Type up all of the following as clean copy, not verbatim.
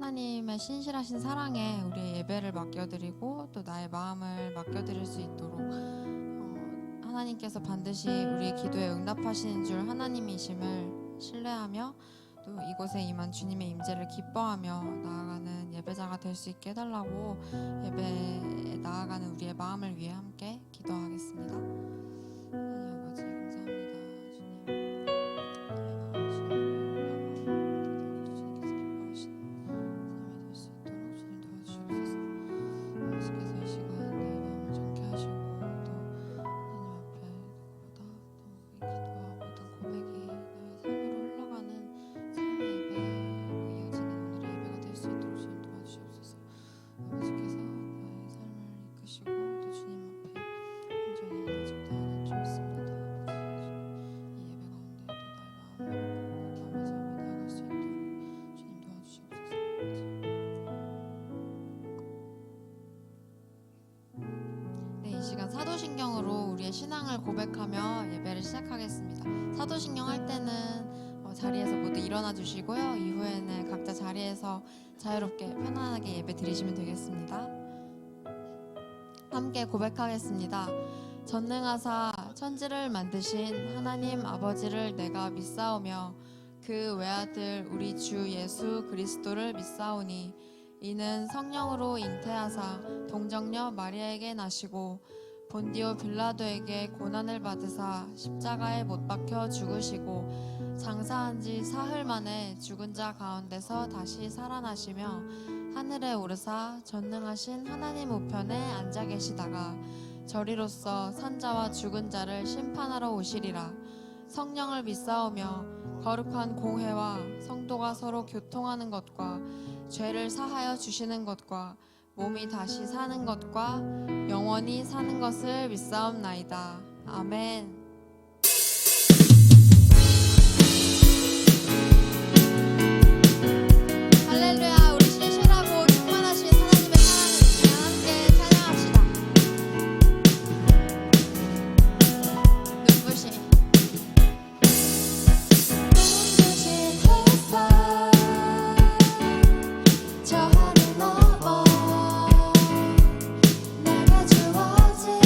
하나님의 신실하신 사랑에 우리의 예배를 맡겨드리고 또 나의 마음을 맡겨드릴 수 있도록 하나님께서 반드시 우리의 기도에 응답하시는 줄 하나님이심을 신뢰하며 또 이곳에 임한 주님의 임재를 기뻐하며 나아가는 예배자가 될 수 있게 해달라고 예배에 나아가는 우리의 마음을 위해 함께 기도하겠습니다. 하나님 아버지 시간 사도신경으로 우리의 신앙을 고백하며 예배를 시작하겠습니다. 사도신경 할 때는 자리에서 모두 일어나 주시고요. 이후에는 각자 자리에서 자유롭게 편안하게 예배 드리시면 되겠습니다. 함께 고백하겠습니다. 전능하사 천지를 만드신 하나님 아버지를 내가 믿사오며 그 외아들 우리 주 예수 그리스도를 믿사오니 이는 성령으로 잉태하사 동정녀 마리아에게 나시고 본디오 빌라도에게 고난을 받으사 십자가에 못 박혀 죽으시고 장사한 지 사흘 만에 죽은 자 가운데서 다시 살아나시며 하늘에 오르사 전능하신 하나님 우편에 앉아 계시다가 저리로서 산자와 죽은 자를 심판하러 오시리라. 성령을 믿사오며 거룩한 공회와 성도가 서로 교통하는 것과 죄를 사하여 주시는 것과 몸이 다시 사는 것과 영원히 사는 것을 믿사옵나이다. 아멘. 할렐루야. 우리 신실하고 충만하신 하나님의 사랑을 함께 찬양합시다. 눈부신 햇살 저 하늘 넘어 내가 주어진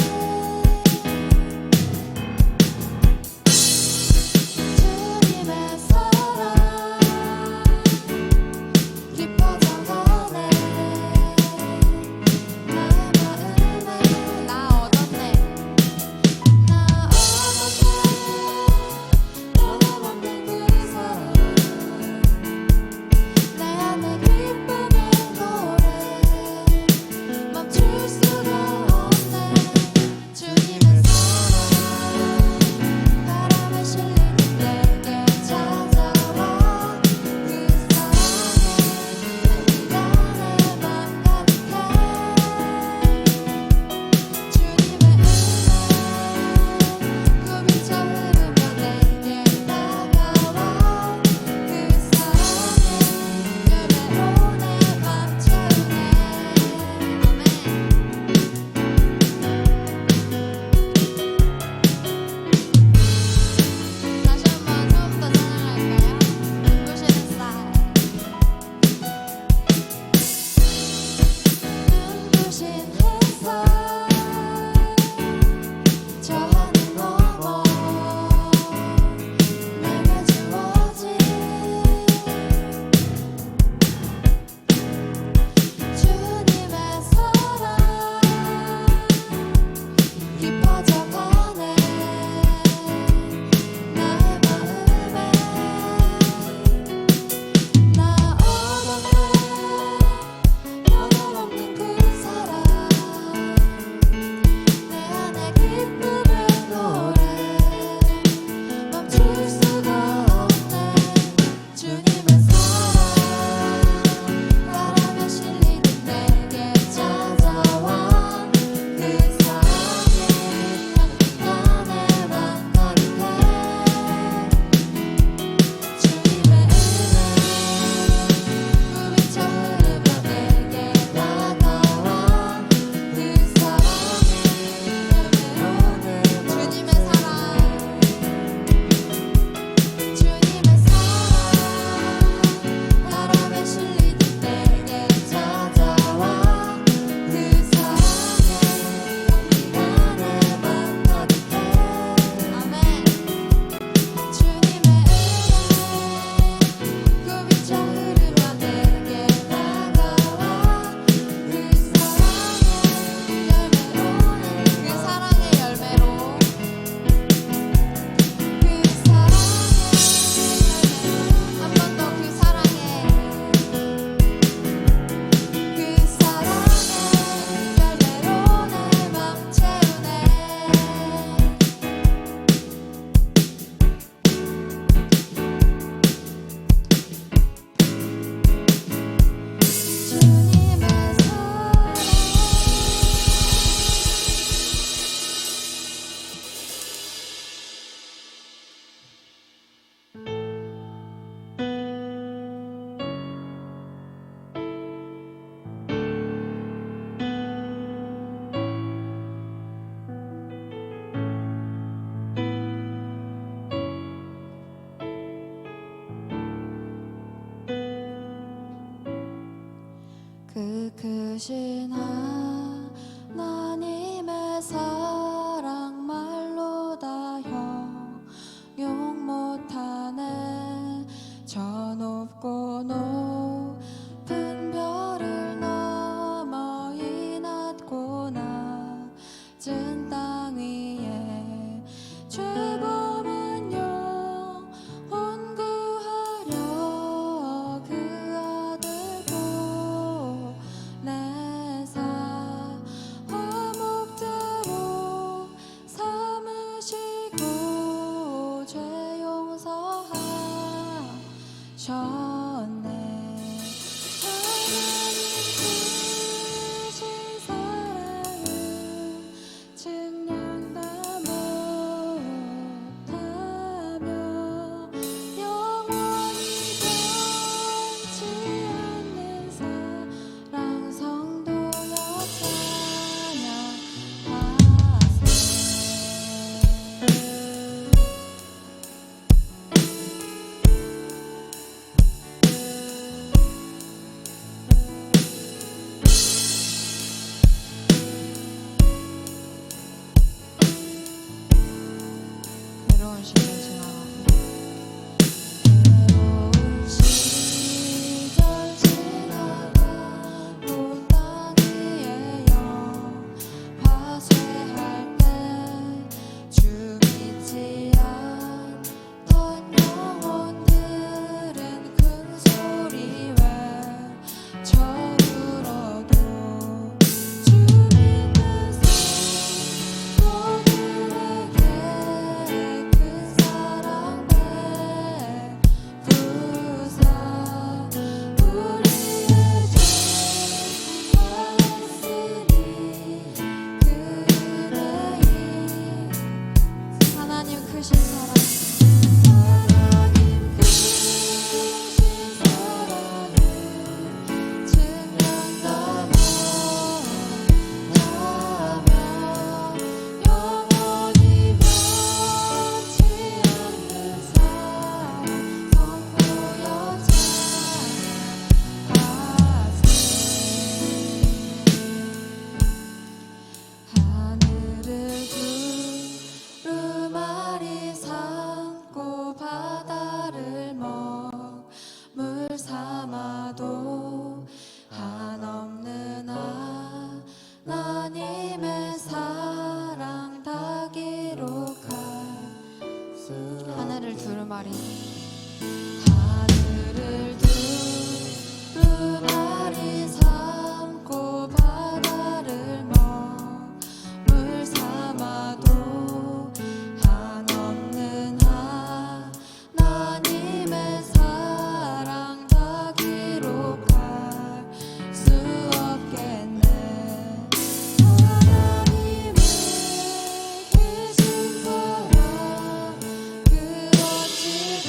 그 크신 하나님의 사랑 말로 다 형용 못하네. 저 높고 높은 별을 넘어 이 낮고 낮은 땅 위에 죄범한 영혼 구하려 그 아들 보내사 화목제로 삼으시고 죄 용서하셨네. 괴로운 시절 지나가고 괴로운 시절 지나가고 땅 위에 화쇠할 때 주 믿지 않던 영혼들은 큰 소리 외쳐 울어도 주 믿는 성도들에게 그 사랑 베푸사 우리의 죄 사했으니 그대의 하나님 크신 사랑 하나님 크신 사랑을 증명하며 영원히 변치 않는 사랑 선보여 찬양하세. 하늘을 두루마리 삼고 바다를 먹물 삼아도 한없는 하나님의 사랑 다 기록할 하늘을 두루마리 두루마리 삼고 바다를 먹물 삼아도 한없는 하나님의 사랑 다 기록할 수 없겠네. 하나님의 계신 사랑 그렇지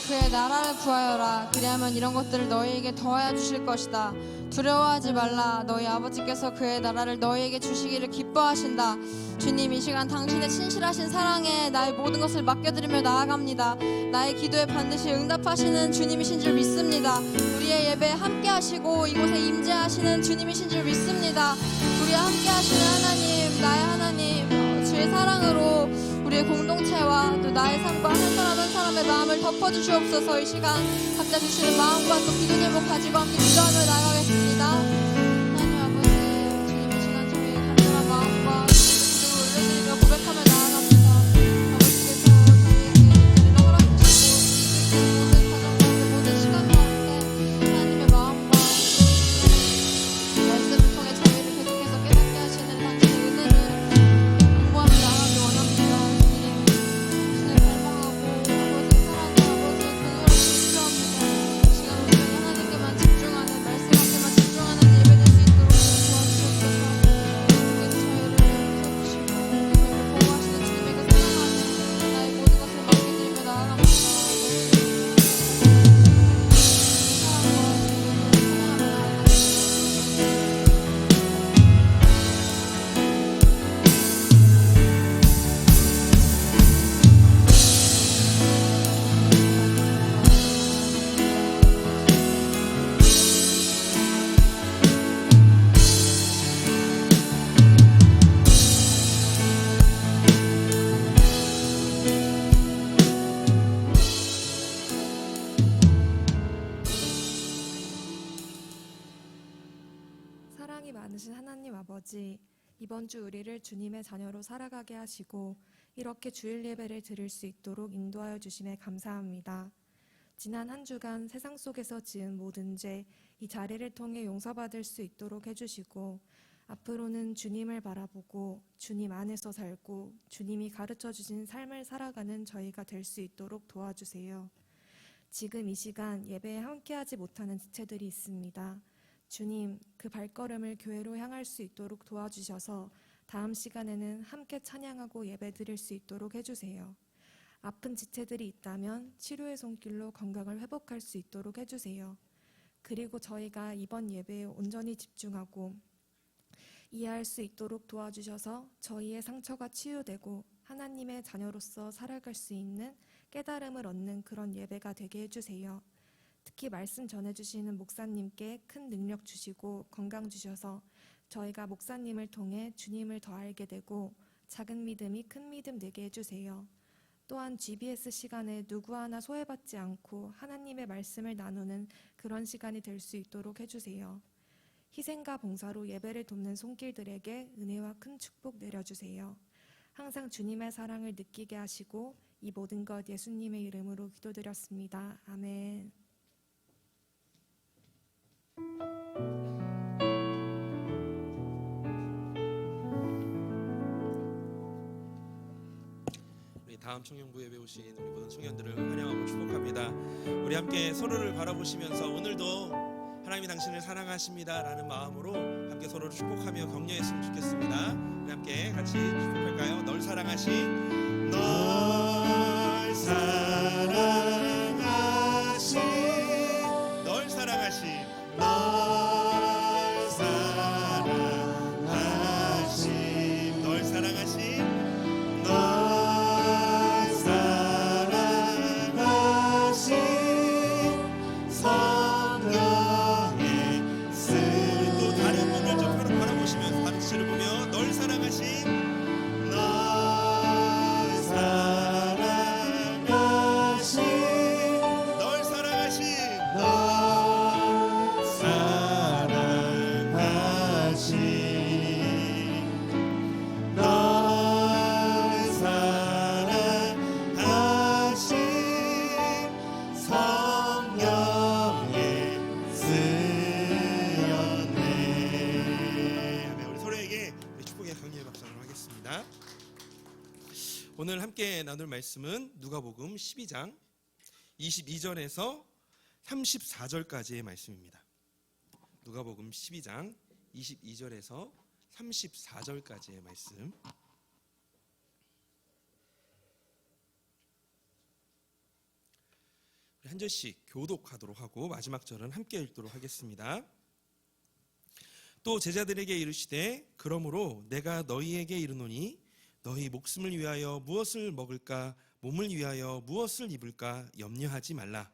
그의 나라를 구하여라. 그리하면 이런 것들을 너희에게 더하여 주실 것이다. 두려워하지 말라. 너희 아버지께서 그의 나라를 너희에게 주시기를 기뻐하신다. 주님, 이 시간 당신의 신실하신 사랑에 나의 모든 것을 맡겨드리며 나아갑니다. 나의 기도에 반드시 응답하시는 주님이신 줄 믿습니다. 우리의 예배에 함께 하시고 이곳에 임재하시는 주님이신 줄 믿습니다. 우리와 함께 하시는 하나님, 나의 하나님, 주의 사랑으로 우리의 공동체와 또 나의 삶과 한 사람 한 사람의 마음을 덮어주시옵소서. 이 시간 각자 주시는 마음과 또 기도 제목 가지고 함께 기도하며 나가겠습니다. 하나님 아버지, 주님 이 시간 저희 간절한 마음과 기도를 올려드리며 고백하며 나아갑니다. 아버지께서 저희에게 예배를 허락주시고 모든 과정과 모든 시간과 함께 하나님의 마음과 말씀을 통해 저희를 계속해서 깨닫게 하시는 당신의 은혜를 공부하며 나가기 원합니다. 주님, 당신을 갈망하고 아버지의 사랑과 아버지의 그늘을 필요합니다. 이 시간 우리는 하나님께만 집중하는, 말씀 앞에만 집중하는 예배 될 수 있도록 도와주시옵소서. 주님께서 저희를 붙여주시고 저희를 보호하시는 주님에게 사랑하는 나의 모든 것을 맡겨드리며 나아갑니다. 사랑이 많으신 하나님 아버지, 이번 주 우리를 주님의 자녀로 살아가게 하시고 이렇게 주일 예배를 드릴 수 있도록 인도하여 주심에 감사합니다. 지난 한 주간 세상 속에서 지은 모든 죄, 이 자리를 통해 용서받을 수 있도록 해주시고 앞으로는 주님을 바라보고 주님 안에서 살고 주님이 가르쳐 주신 삶을 살아가는 저희가 될 수 있도록 도와주세요. 지금 이 시간 예배에 함께하지 못하는 지체들이 있습니다. 주님, 그 발걸음을 교회로 향할 수 있도록 도와주셔서 다음 시간에는 함께 찬양하고 예배드릴 수 있도록 해주세요. 아픈 지체들이 있다면 치료의 손길로 건강을 회복할 수 있도록 해주세요. 그리고 저희가 이번 예배에 온전히 집중하고 이해할 수 있도록 도와주셔서 저희의 상처가 치유되고 하나님의 자녀로서 살아갈 수 있는 깨달음을 얻는 그런 예배가 되게 해주세요. 특히 말씀 전해주시는 목사님께 큰 능력 주시고 건강 주셔서 저희가 목사님을 통해 주님을 더 알게 되고 작은 믿음이 큰 믿음 되게 해주세요. 또한 GBS 시간에 누구 하나 소외받지 않고 하나님의 말씀을 나누는 그런 시간이 될 수 있도록 해주세요. 희생과 봉사로 예배를 돕는 손길들에게 은혜와 큰 축복 내려주세요. 항상 주님의 사랑을 느끼게 하시고 이 모든 것 예수님의 이름으로 기도드렸습니다. 아멘. 우리 다음 청년부 예배 오신 우리 모든 청년들을 환영하고 축복합니다. 우리 함께 서로를 바라보시면서 오늘도 하나님이 당신을 사랑하십니다 라는 마음으로 함께 서로를 축복하며 격려했으면 좋겠습니다. 우리 함께 같이 축복할까요? 널 사랑하신, 널 사랑하신, 널 사랑하신, 널 사랑하신, 널 사랑하신, 널 사랑하신 성령의 뜻. 또 다른 분을 좀 바라보시면서 다른 시를 보며 널 사랑하신, 널 사랑하신, 널 사랑하신, 널 사랑하신, 널 사랑하신 성령의 쓰였네. 우리 서로에게 축복의 강렬 박수를 하겠습니다. 오늘 함께 나눌 말씀은 누가복음 12장 22절에서 34절까지의 말씀입니다. 누가복음 12장 22절에서 34절까지의 말씀. 한 절씩 교독하도록 하고 마지막 절은 함께 읽도록 하겠습니다. 또 제자들에게 이르시되 그러므로 내가 너희에게 이르노니 너희 목숨을 위하여 무엇을 먹을까 몸을 위하여 무엇을 입을까 염려하지 말라.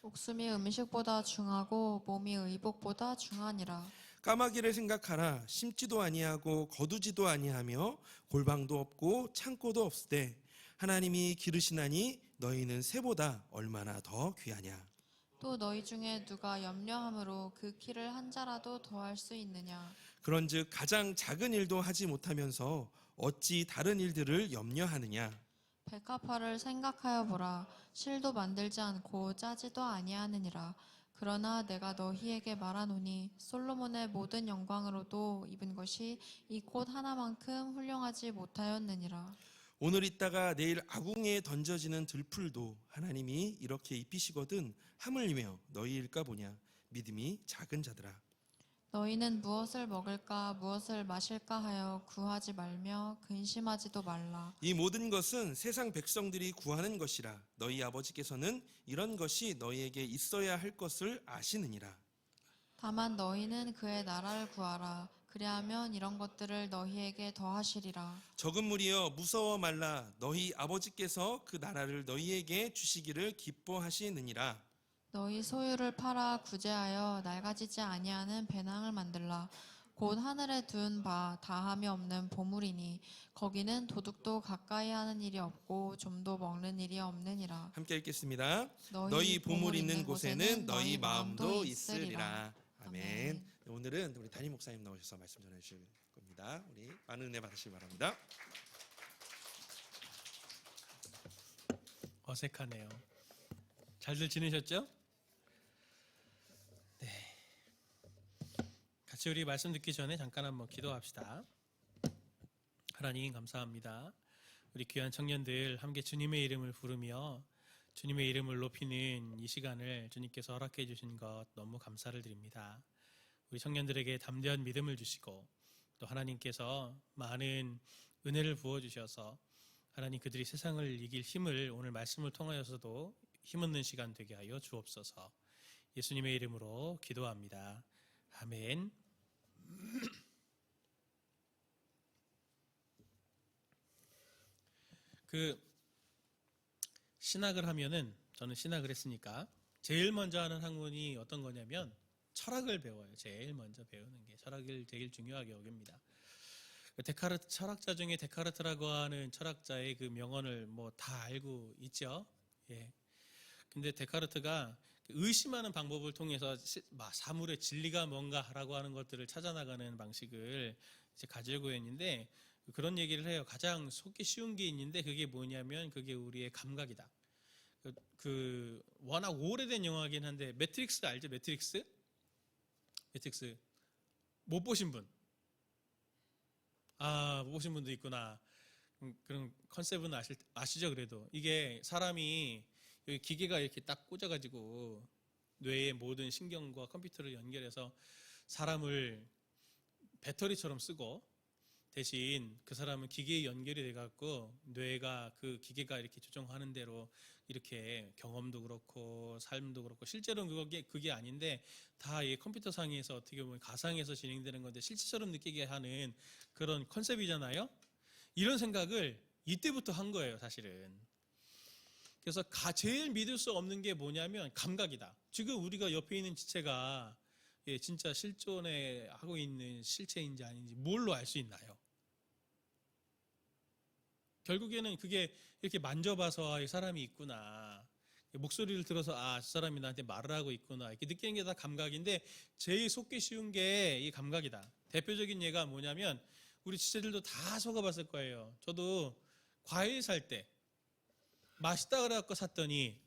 목숨이 음식보다 중하고 몸이 의복보다 중하니라. 까마귀를 생각하라. 심지도 아니하고 거두지도 아니하며 골방도 없고 창고도 없으되 하나님이 기르시나니 너희는 새보다 얼마나 더 귀하냐. 또 너희 중에 누가 염려함으로 그 키를 한 자라도 더할 수 있느냐. 그런즉 가장 작은 일도 하지 못하면서 어찌 다른 일들을 염려하느냐. 백합화를 생각하여 보라. 실도 만들지 않고 짜지도 아니하느니라. 그러나 내가 너희에게 말하노니 솔로몬의 모든 영광으로도 입은 것이 이 꽃 하나만큼 훌륭하지 못하였느니라. 오늘 있다가 내일 아궁이에 던져지는 들풀도 하나님이 이렇게 입히시거든 하물며 너희일까 보냐. 믿음이 작은 자들아. 너희는 무엇을 먹을까 무엇을 마실까 하여 구하지 말며 근심하지도 말라. 이 모든 것은 세상 백성들이 구하는 것이라. 너희 아버지께서는 이런 것이 너희에게 있어야 할 것을 아시느니라. 다만 너희는 그의 나라를 구하라. 그리하면 이런 것들을 너희에게 더하시리라. 적은 무리여 무서워 말라. 너희 아버지께서 그 나라를 너희에게 주시기를 기뻐하시느니라. 너희 소유를 팔아 구제하여 낡아지지 아니하는 배낭을 만들라. 곧 하늘에 둔 바 다함이 없는 보물이니 거기는 도둑도 가까이 하는 일이 없고 좀도 먹는 일이 없느니라. 함께 읽겠습니다. 너희 보물 있는 곳에는 너희 마음도 있으리라. 아멘. 오늘은 우리 담임 목사님 나오셔서 말씀 전해 주실 겁니다. 우리 많은 은혜 받으시기 바랍니다. 어색하네요. 잘들 지내셨죠? 네. 같이 우리 말씀 듣기 전에 잠깐 한번 기도합시다. 하나님 감사합니다. 우리 귀한 청년들 함께 주님의 이름을 부르며 주님의 이름을 높이는 이 시간을 주님께서 허락해 주신 것 너무 감사를 드립니다. 우리 청년들에게 담대한 믿음을 주시고 또 하나님께서 많은 은혜를 부어주셔서 하나님 그들이 세상을 이길 힘을 오늘 말씀을 통하여서도 힘없는 시간 되게 하여 주옵소서. 예수님의 이름으로 기도합니다. 아멘. 신학을 하면은 저는 신학을 했으니까 제일 먼저 하는 학문이 어떤 거냐면 철학을 배워요. 제일 먼저 배우는 게 철학을 제일 중요하게 여깁니다. 데카르트 철학자 중에 데카르트라고 하는 철학자의 그 명언을 뭐 다 알고 있죠. 예. 근데 데카르트가 의심하는 방법을 통해서 사물의 진리가 뭔가라고 하는 것들을 찾아나가는 방식을 이제 가지고 있는데 그런 얘기를 해요. 가장 속기 쉬운 게 있는데 그게 뭐냐면 그게 우리의 감각이다. 워낙 오래된 영화긴 한데 매트릭스 알죠? 매트릭스 못 보신 분? 못 보신 분도 있구나. 그런 컨셉은 아시죠? 그래도 이게 사람이 여기 기계가 이렇게 딱 꽂아가지고 뇌의 모든 신경과 컴퓨터를 연결해서 사람을 배터리처럼 쓰고 대신 그 사람은 기계에 연결이 돼갖고 뇌가 그 기계가 이렇게 조정하는 대로 이렇게 경험도 그렇고 삶도 그렇고 실제로는 그게 아닌데 다 이 컴퓨터 상에서 어떻게 보면 가상에서 진행되는 건데 실제처럼 느끼게 하는 그런 컨셉이잖아요. 이런 생각을 이때부터 한 거예요, 사실은. 그래서 제일 믿을 수 없는 게 뭐냐면 감각이다. 지금 우리가 옆에 있는 지체가 진짜 실존에 하고 있는 실체인지 아닌지 뭘로 알 수 있나요? 결국에는 그게 이렇게 만져봐서 이 사람이 있구나. 목소리를 들어서 저 사람이 나한테 말을 하고 있구나. 이렇게 느끼는 게 다 감각인데 제일 속기 쉬운 게 이 감각이다. 대표적인 예가 뭐냐면 우리 지체들도 다 속아봤을 거예요. 저도 과일 살 때 맛있다 그래갖고 샀더니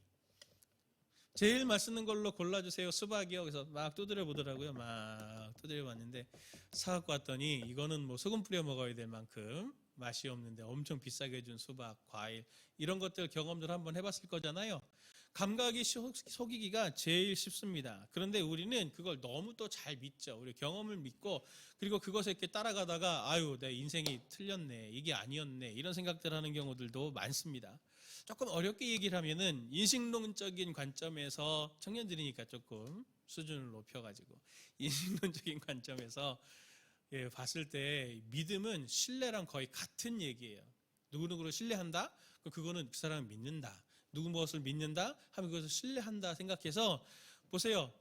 제일 맛있는 걸로 골라주세요. 수박이요. 그래서 막 두드려 보더라고요. 막 두드려 봤는데 사갖고 왔더니 이거는 뭐 소금 뿌려 먹어야 될 만큼 맛이 없는데 엄청 비싸게 준 수박, 과일 이런 것들 경험들 한번 해봤을 거잖아요. 감각이 속이기가 제일 쉽습니다. 그런데 우리는 그걸 너무 또 잘 믿죠. 우리 경험을 믿고 그리고 그것에 이렇게 따라가다가 내 인생이 틀렸네, 이게 아니었네 이런 생각들 하는 경우들도 많습니다. 조금 어렵게 얘기를 하면은 인식론적인 관점에서 청년들이니까 조금 수준을 높여가지고 인식론적인 관점에서 봤을 때 믿음은 신뢰랑 거의 같은 얘기예요. 누구누구를 신뢰한다? 그거는 그 사람을 믿는다. 누구 무엇을 믿는다? 하면 그것을 신뢰한다 생각해서 보세요.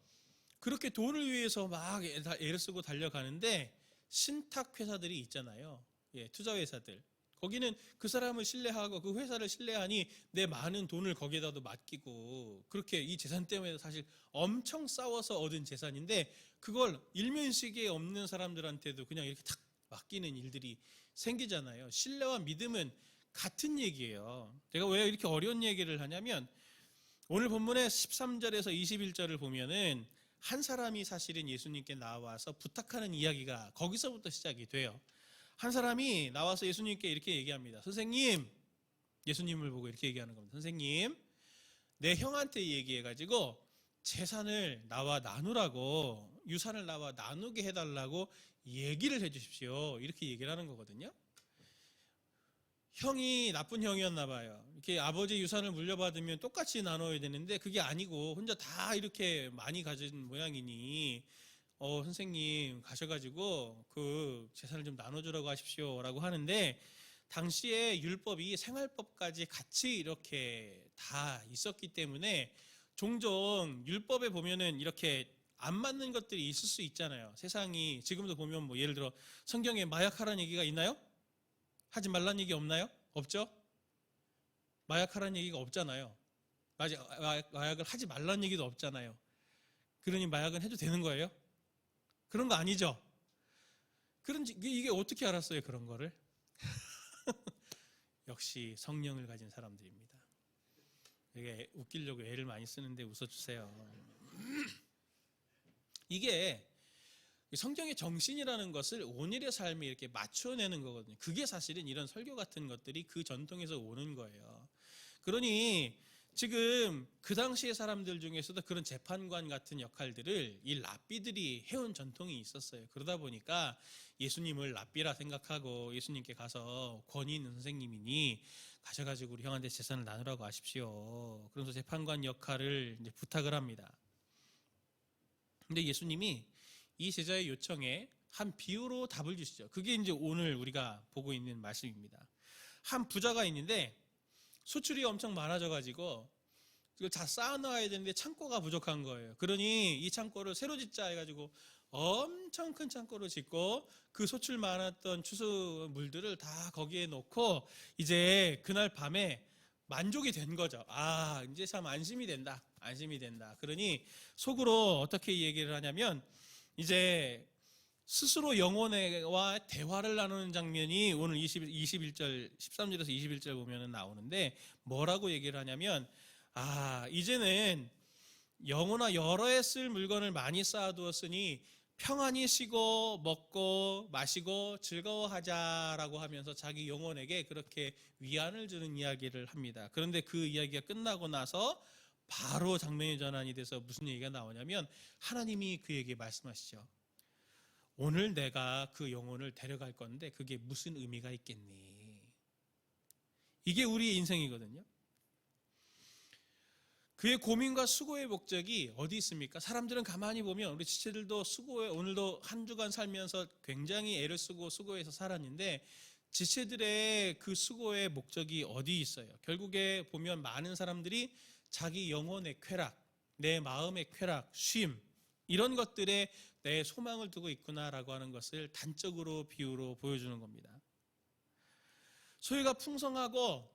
그렇게 돈을 위해서 막 애를 쓰고 달려가는데 신탁 회사들이 있잖아요. 투자 회사들. 거기는 그 사람을 신뢰하고 그 회사를 신뢰하니 내 많은 돈을 거기에다도 맡기고 그렇게 이 재산 때문에 사실 엄청 싸워서 얻은 재산인데 그걸 일면식에 없는 사람들한테도 그냥 이렇게 탁 맡기는 일들이 생기잖아요. 신뢰와 믿음은 같은 얘기예요. 제가 왜 이렇게 어려운 얘기를 하냐면 오늘 본문의 13절에서 21절을 보면은 한 사람이 사실은 예수님께 나와서 부탁하는 이야기가 거기서부터 시작이 돼요. 한 사람이 나와서 예수님께 이렇게 얘기합니다. 선생님, 예수님을 보고 이렇게 얘기하는 겁니다. 선생님, 내 형한테 얘기해가지고 재산을 나와 나누라고, 유산을 나와 나누게 해달라고 얘기를 해주십시오. 이렇게 얘기를 하는 거거든요. 형이 나쁜 형이었나 봐요. 이렇게 아버지 유산을 물려받으면 똑같이 나눠야 되는데 그게 아니고 혼자 다 이렇게 많이 가진 모양이니 선생님 가셔가지고 그 재산을 좀 나눠주라고 하십시오라고 하는데 당시에 율법이 생활법까지 같이 이렇게 다 있었기 때문에 종종 율법에 보면은 이렇게 안 맞는 것들이 있을 수 있잖아요. 세상이 지금도 보면 뭐 예를 들어 성경에 마약하라는 얘기가 있나요? 하지 말라는 얘기 없나요? 없죠? 마약하라는 얘기가 없잖아요. 마약을 하지 말라는 얘기도 없잖아요. 그러니 마약은 해도 되는 거예요? 그런 거 아니죠? 이게 어떻게 알았어요, 그런 거를? 역시 성령을 가진 사람들입니다. 이게 웃기려고 애를 많이 쓰는데 웃어주세요. 이게 성경의 정신이라는 것을 오늘의 삶에 이렇게 맞춰내는 거거든요. 그게 사실은 이런 설교 같은 것들이 그 전통에서 오는 거예요. 그러니 지금 그 당시의 사람들 중에서도 그런 재판관 같은 역할들을 이 랍비들이 해온 전통이 있었어요. 그러다 보니까 예수님을 랍비라 생각하고 예수님께 가서 권위 있는 선생님이니 가셔가지고 우리 형한테 재산을 나누라고 하십시오. 그래서 재판관 역할을 이제 부탁을 합니다. 근데 예수님이 이 제자의 요청에 한 비유로 답을 주시죠. 그게 이제 오늘 우리가 보고 있는 말씀입니다. 한 부자가 있는데 소출이 엄청 많아져가지고 이걸 다 쌓아놔야 되는데 창고가 부족한 거예요. 그러니 이 창고를 새로 짓자 해가지고 엄청 큰 창고를 짓고 그 소출 많았던 추수물들을 다 거기에 놓고 이제 그날 밤에 만족이 된 거죠. 이제 참 안심이 된다. 그러니 속으로 어떻게 얘기를 하냐면 이제 스스로 영혼과 대화를 나누는 장면이 오늘 21절, 13절에서 21절 보면 나오는데 뭐라고 얘기를 하냐면 이제는 영혼아 여러 해 쓸 물건을 많이 쌓아두었으니 평안히 쉬고 먹고 마시고 즐거워하자라고 하면서 자기 영혼에게 그렇게 위안을 주는 이야기를 합니다. 그런데 그 이야기가 끝나고 나서 바로 장면이 전환이 돼서 무슨 얘기가 나오냐면 하나님이 그에게 말씀하시죠. 오늘 내가 그 영혼을 데려갈 건데 그게 무슨 의미가 있겠니? 이게 우리의 인생이거든요. 그의 고민과 수고의 목적이 어디 있습니까? 사람들은 가만히 보면 우리 지체들도 수고에 오늘도 한 주간 살면서 굉장히 애를 쓰고 수고해서 살았는데 지체들의 그 수고의 목적이 어디 있어요? 결국에 보면 많은 사람들이 자기 영혼의 쾌락, 내 마음의 쾌락, 쉼 이런 것들에 내 소망을 두고 있구나라고 하는 것을 단적으로 비유로 보여주는 겁니다. 소유가 풍성하고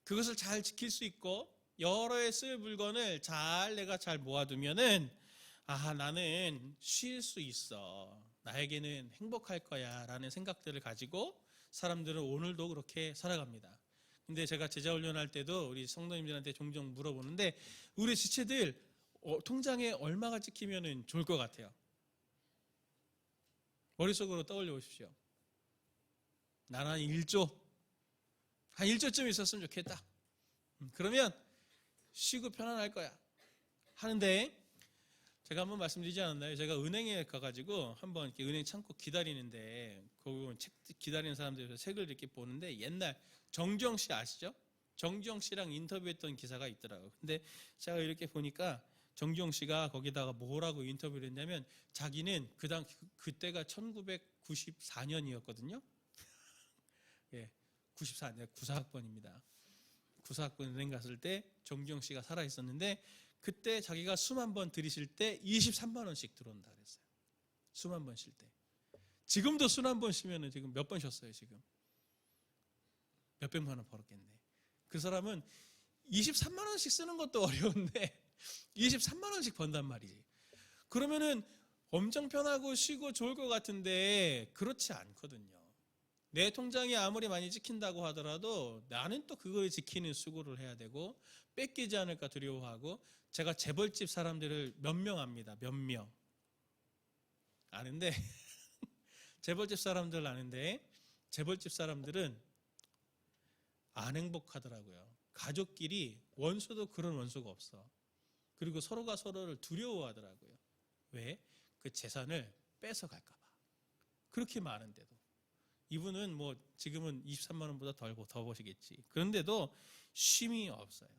그것을 잘 지킬 수 있고 여러 해 쓸 물건을 내가 잘 모아두면은 나는 쉴 수 있어. 나에게는 행복할 거야 라는 생각들을 가지고 사람들은 오늘도 그렇게 살아갑니다. 근데 제가 제자 훈련할 때도 우리 성도님들한테 종종 물어보는데 우리 지체들 통장에 얼마가 찍히면 좋을 것 같아요? 머릿속으로 떠올려 보십시오. 나는 한 1조, 한 1조쯤 있었으면 좋겠다. 그러면 쉬고 편안할 거야 하는데 제가 한번 말씀드리지 않았나요? 제가 은행에 가가지고 한번 이렇게 은행 창고 기다리는데 거기 책 기다리는 사람들에서 책을 이렇게 보는데 옛날 정주영 씨 아시죠? 정주영 씨랑 인터뷰했던 기사가 있더라고요. 근데 제가 이렇게 보니까 정주영 씨가 거기다가 뭐라고 인터뷰를 했냐면 자기는 그때가 1994년이었거든요. 예, 94년 구사학번입니다. 구사학번 은행 갔을 때 정주영 씨가 살아 있었는데 그때 자기가 숨 한 번 들이쉴 때 23만 원씩 들어온다 그랬어요. 숨 한 번 쉴 때. 지금도 숨 한 번 쉬면은 지금 몇 번 쉬었어요, 지금? 몇백만 원 벌었겠네. 그 사람은 23만 원씩 쓰는 것도 어려운데 23만 원씩 번단 말이지. 그러면은 엄청 편하고 쉬고 좋을 것 같은데 그렇지 않거든요. 내 통장이 아무리 많이 찍힌다고 하더라도 나는 또 그걸 지키는 수고를 해야 되고 뺏기지 않을까 두려워하고, 제가 재벌집 사람들을 몇 명 압니다. 몇 명. 아는데 재벌집 사람들 아는데 재벌집 사람들은 안 행복하더라고요. 가족끼리 원수도 그런 원수가 없어. 그리고 서로가 서로를 두려워하더라고요. 왜? 그 재산을 뺏어갈까 봐. 그렇게 많은데도. 이분은 뭐 지금은 23만 원보다 더 버시겠지. 그런데도 쉼이 없어요.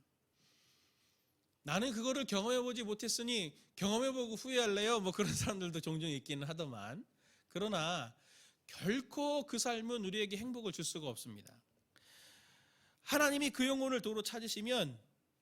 나는 그거를 경험해보지 못했으니 경험해보고 후회할래요? 뭐 그런 사람들도 종종 있기는 하더만. 그러나 결코 그 삶은 우리에게 행복을 줄 수가 없습니다. 하나님이 그 영혼을 도로 찾으시면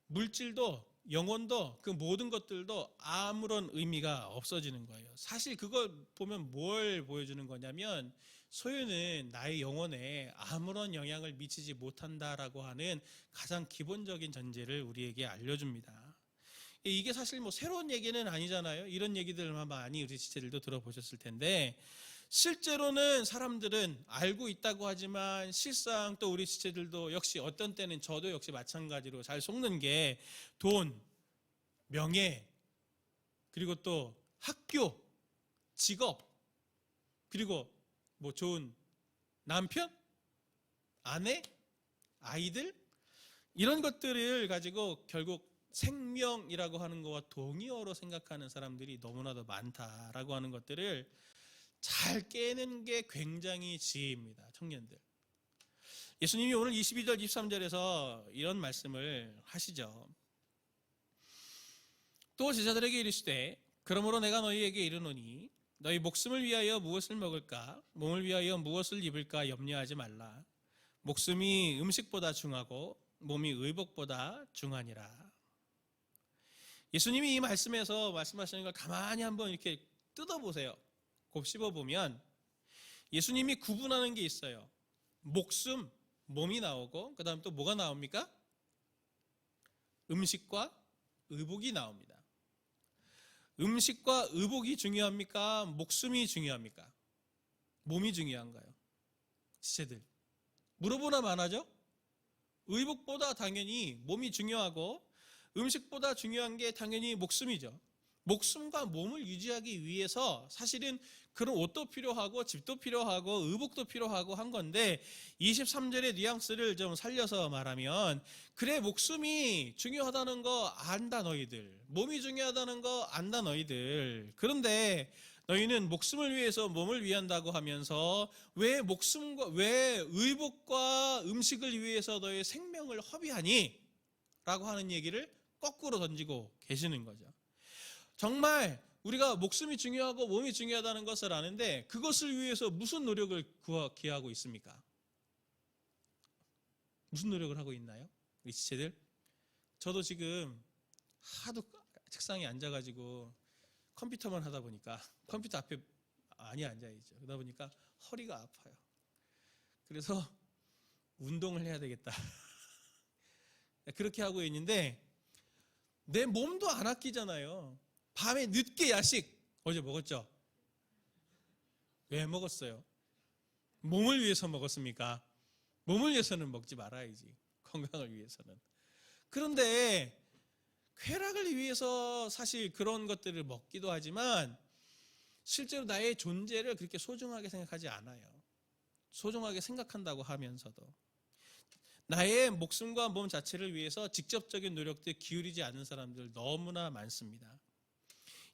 물질도 영혼도 그 모든 것들도 아무런 의미가 없어지는 거예요. 사실 그걸 보면 뭘 보여주는 거냐면 소유는 나의 영혼에 아무런 영향을 미치지 못한다라고 하는 가장 기본적인 전제를 우리에게 알려줍니다. 이게 사실 뭐 새로운 얘기는 아니잖아요. 이런 얘기들만 많이 우리 지체들도 들어보셨을 텐데 실제로는 사람들은 알고 있다고 하지만 실상 또 우리 지체들도 역시 어떤 때는 저도 역시 마찬가지로 잘 속는 게 돈, 명예, 그리고 또 학교, 직업, 그리고 뭐 좋은 남편, 아내, 아이들 이런 것들을 가지고 결국 생명이라고 하는 것과 동의어로 생각하는 사람들이 너무나도 많다라고 하는 것들을 잘 깨는 게 굉장히 지혜입니다. 청년들. 예수님이 오늘 22절 23절에서 이런 말씀을 하시죠. 또 제자들에게 이르시되 그러므로 내가 너희에게 이르노니 너희 목숨을 위하여 무엇을 먹을까 몸을 위하여 무엇을 입을까 염려하지 말라. 목숨이 음식보다 중하고 몸이 의복보다 중하니라. 예수님이 이 말씀에서 말씀하시는 걸 가만히 한번 이렇게 뜯어보세요. 곱씹어보면 예수님이 구분하는 게 있어요. 목숨, 몸이 나오고 그 다음 또 뭐가 나옵니까? 음식과 의복이 나옵니다. 음식과 의복이 중요합니까? 목숨이 중요합니까? 몸이 중요한가요? 지체들 물어보나 마나죠? 의복보다 당연히 몸이 중요하고 음식보다 중요한 게 당연히 목숨이죠. 목숨과 몸을 유지하기 위해서 사실은 그런 옷도 필요하고 집도 필요하고 의복도 필요하고 한 건데 23절의 뉘앙스를 좀 살려서 말하면 그래 목숨이 중요하다는 거 안다 너희들, 몸이 중요하다는 거 안다 너희들. 그런데 너희는 목숨을 위해서 몸을 위한다고 하면서 왜 의복과 음식을 위해서 너의 생명을 허비하니? 라고 하는 얘기를 거꾸로 던지고 계시는 거죠. 정말 우리가 목숨이 중요하고 몸이 중요하다는 것을 아는데 그것을 위해서 무슨 노력을 기하고 있습니까? 무슨 노력을 하고 있나요? 우리 지체들? 저도 지금 하도 책상에 앉아가지고 컴퓨터만 하다 보니까 컴퓨터 앞에 많이 앉아있죠. 그러다 보니까 허리가 아파요. 그래서 운동을 해야 되겠다. 그렇게 하고 있는데 내 몸도 안 아끼잖아요. 밤에 늦게 야식 어제 먹었죠? 왜 먹었어요? 몸을 위해서 먹었습니까? 몸을 위해서는 먹지 말아야지. 건강을 위해서는. 그런데 쾌락을 위해서 사실 그런 것들을 먹기도 하지만 실제로 나의 존재를 그렇게 소중하게 생각하지 않아요. 소중하게 생각한다고 하면서도 나의 목숨과 몸 자체를 위해서 직접적인 노력들 기울이지 않는 사람들 너무나 많습니다.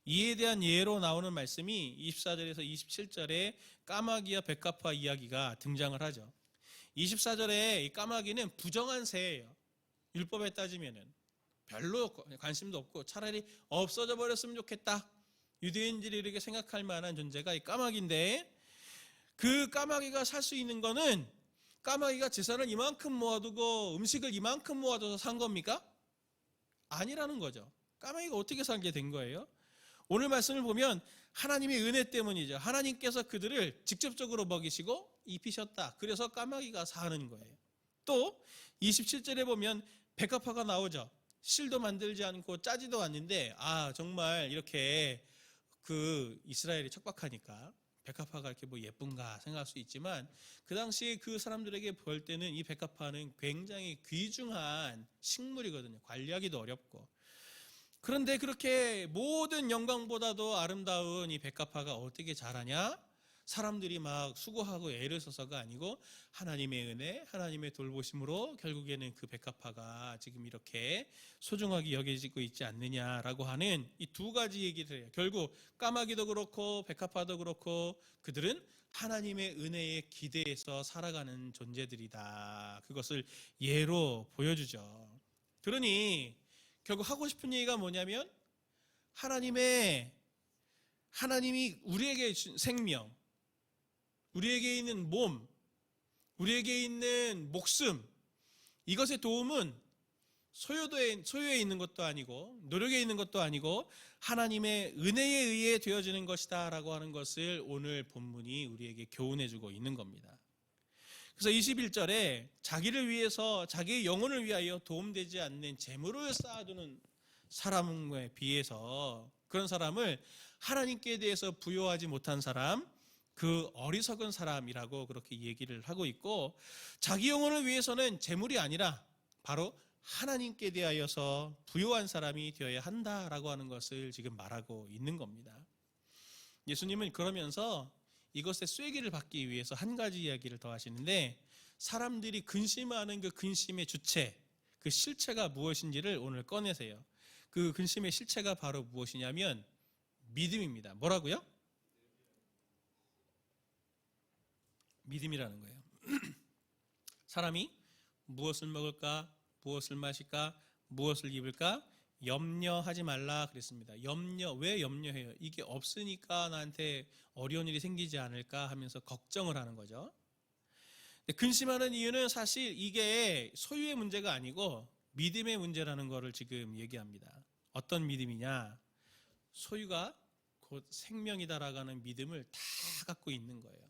이에 대한 예로 나오는 말씀이 24절에서 27절에 까마귀와 백합화 이야기가 등장을 하죠. 24절에 이 까마귀는 부정한 새예요. 율법에 따지면은 별로 관심도 없고 차라리 없어져 버렸으면 좋겠다. 유대인들이 이렇게 생각할 만한 존재가 이 까마귀인데, 그 까마귀가 살 수 있는 거는 까마귀가 재산을 이만큼 모아두고 음식을 이만큼 모아둬서 산 겁니까? 아니라는 거죠. 까마귀가 어떻게 살게 된 거예요? 오늘 말씀을 보면 하나님의 은혜 때문이죠. 하나님께서 그들을 직접적으로 먹이시고 입히셨다. 그래서 까마귀가 사는 거예요. 또 27절에 보면 백합화가 나오죠. 실도 만들지 않고 짜지도 않는데, 정말 이렇게 그 이스라엘이 척박하니까 백합화가 이렇게 뭐 예쁜가 생각할 수 있지만, 그 당시에 그 사람들에게 볼 때는 이 백합화는 굉장히 귀중한 식물이거든요. 관리하기도 어렵고. 그런데 그렇게 모든 영광보다도 아름다운 이 백합화가 어떻게 자라냐? 사람들이 막 수고하고 애를 써서가 아니고 하나님의 은혜, 하나님의 돌보심으로 결국에는 그 백합화가 지금 이렇게 소중하게 여겨지고 있지 않느냐라고 하는 이 두 가지 얘기를 해요. 결국 까마귀도 그렇고 백합화도 그렇고 그들은 하나님의 은혜에 기대해서 살아가는 존재들이다. 그것을 예로 보여주죠. 그러니 결국 하고 싶은 얘기가 뭐냐면, 하나님이 우리에게 준 생명, 우리에게 있는 몸, 우리에게 있는 목숨, 이것의 도움은 소유에 있는 것도 아니고 노력에 있는 것도 아니고 하나님의 은혜에 의해 되어지는 것이다 라고 하는 것을 오늘 본문이 우리에게 교훈해주고 있는 겁니다. 그래서 21절에 자기를 위해서, 자기의 영혼을 위하여 도움되지 않는 재물을 쌓아두는 사람에 비해서, 그런 사람을 하나님께 대해서 부여하지 못한 사람, 그 어리석은 사람이라고 그렇게 얘기를 하고 있고, 자기 영혼을 위해서는 재물이 아니라 바로 하나님께 대하여서 부여한 사람이 되어야 한다라고 하는 것을 지금 말하고 있는 겁니다. 예수님은 그러면서 이것의 쐐기를 받기 위해서 한 가지 이야기를 더 하시는데, 사람들이 근심하는 그 근심의 주체, 그 실체가 무엇인지를 오늘 꺼내세요. 그 근심의 실체가 바로 무엇이냐면 믿음입니다. 뭐라고요? 믿음이라는 거예요. 사람이 무엇을 먹을까, 무엇을 마실까, 무엇을 입을까 염려하지 말라 그랬습니다. 왜 염려해요? 이게 없으니까 나한테 어려운 일이 생기지 않을까 하면서 걱정을 하는 거죠. 근심하는 이유는 사실 이게 소유의 문제가 아니고 믿음의 문제라는 것을 지금 얘기합니다. 어떤 믿음이냐? 소유가 곧 생명이다라고 하는 믿음을 다 갖고 있는 거예요.